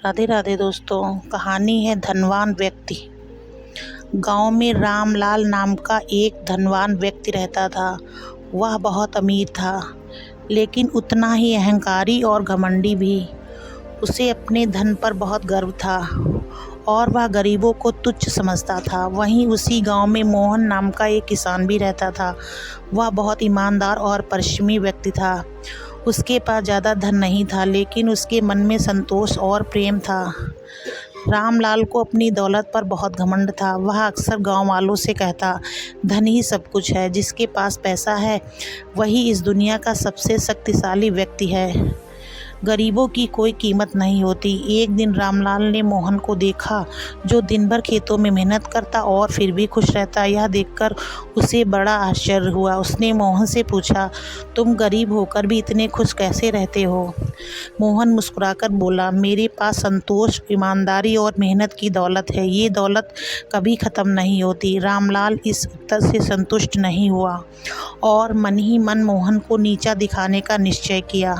राधे राधे दोस्तों। कहानी है धनवान व्यक्ति। गांव में रामलाल नाम का एक धनवान व्यक्ति रहता था। वह बहुत अमीर था, लेकिन उतना ही अहंकारी और घमंडी भी। उसे अपने धन पर बहुत गर्व था और वह गरीबों को तुच्छ समझता था। वहीं उसी गांव में मोहन नाम का एक किसान भी रहता था। वह बहुत ईमानदार और परिश्रमी व्यक्ति था। उसके पास ज़्यादा धन नहीं था, लेकिन उसके मन में संतोष और प्रेम था। रामलाल को अपनी दौलत पर बहुत घमंड था। वह अक्सर गांव वालों से कहता, धन ही सब कुछ है, जिसके पास पैसा है वही इस दुनिया का सबसे शक्तिशाली व्यक्ति है। गरीबों की कोई कीमत नहीं होती। एक दिन रामलाल ने मोहन को देखा, जो दिन भर खेतों में मेहनत करता और फिर भी खुश रहता। यह देखकर उसे बड़ा आश्चर्य हुआ। उसने मोहन से पूछा, तुम गरीब होकर भी इतने खुश कैसे रहते हो? मोहन मुस्कुराकर बोला, मेरे पास संतोष, ईमानदारी और मेहनत की दौलत है। ये दौलत कभी ख़त्म नहीं होती। रामलाल इस उत्तर से संतुष्ट नहीं हुआ और मन ही मन मोहन को नीचा दिखाने का निश्चय किया।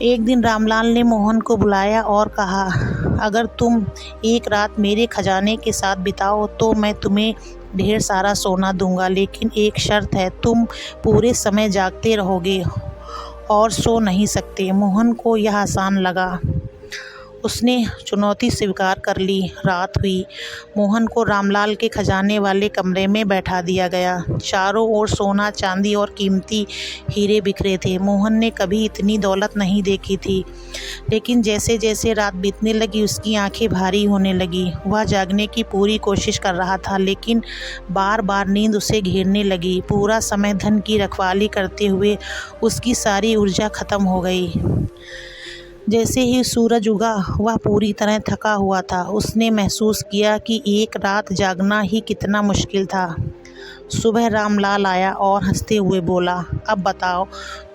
एक दिन रामलाल ने मोहन को बुलाया और कहा, अगर तुम एक रात मेरे खजाने के साथ बिताओ तो मैं तुम्हें ढेर सारा सोना दूंगा, लेकिन एक शर्त है, तुम पूरे समय जागते रहोगे और सो नहीं सकते। मोहन को यह आसान लगा। उसने चुनौती स्वीकार कर ली। रात हुई। मोहन को रामलाल के खजाने वाले कमरे में बैठा दिया गया। चारों ओर सोना, चांदी और कीमती हीरे बिखरे थे। मोहन ने कभी इतनी दौलत नहीं देखी थी, लेकिन जैसे जैसे रात बीतने लगी उसकी आंखें भारी होने लगी। वह जागने की पूरी कोशिश कर रहा था, लेकिन बार बार नींद उसे घेरने लगी। पूरा समय धन की रखवाली करते हुए उसकी सारी ऊर्जा खत्म हो गई। जैसे ही सूरज उगा, वह पूरी तरह थका हुआ था। उसने महसूस किया कि एक रात जागना ही कितना मुश्किल था। सुबह रामलाल आया और हंसते हुए बोला, अब बताओ,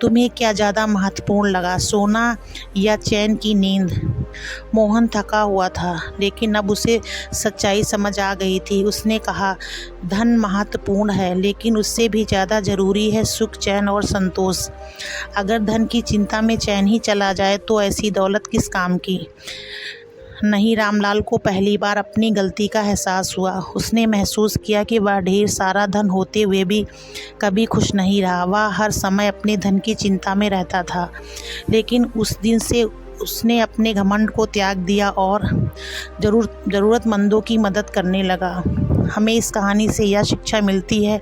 तुम्हें क्या ज़्यादा महत्वपूर्ण लगा, सोना या चैन की नींद? मोहन थका हुआ था, लेकिन अब उसे सच्चाई समझ आ गई थी। उसने कहा, धन महत्वपूर्ण है, लेकिन उससे भी ज़्यादा ज़रूरी है सुख, चैन और संतोष। अगर धन की चिंता में चैन ही चला जाए तो ऐसी दौलत किस काम की? नहीं, रामलाल को पहली बार अपनी गलती का एहसास हुआ। उसने महसूस किया कि वह ढेर सारा धन होते हुए भी कभी खुश नहीं रहा। वह हर समय अपने धन की चिंता में रहता था, लेकिन उस दिन से उसने अपने घमंड को त्याग दिया और ज़रूरतमंदों की मदद करने लगा। हमें इस कहानी से यह शिक्षा मिलती है,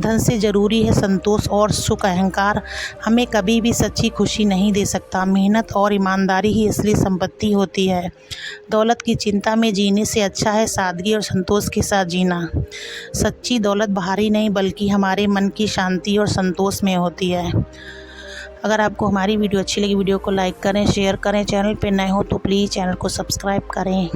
धन से ज़रूरी है संतोष और सुख। अहंकार हमें कभी भी सच्ची खुशी नहीं दे सकता। मेहनत और ईमानदारी ही असली संपत्ति होती है। दौलत की चिंता में जीने से अच्छा है सादगी और संतोष के साथ जीना। सच्ची दौलत बाहरी नहीं, बल्कि हमारे मन की शांति और संतोष में होती है। अगर आपको हमारी वीडियो अच्छी लगी, वीडियो को लाइक करें, शेयर करें। चैनल पर नए हो तो प्लीज़ चैनल को सब्सक्राइब करें।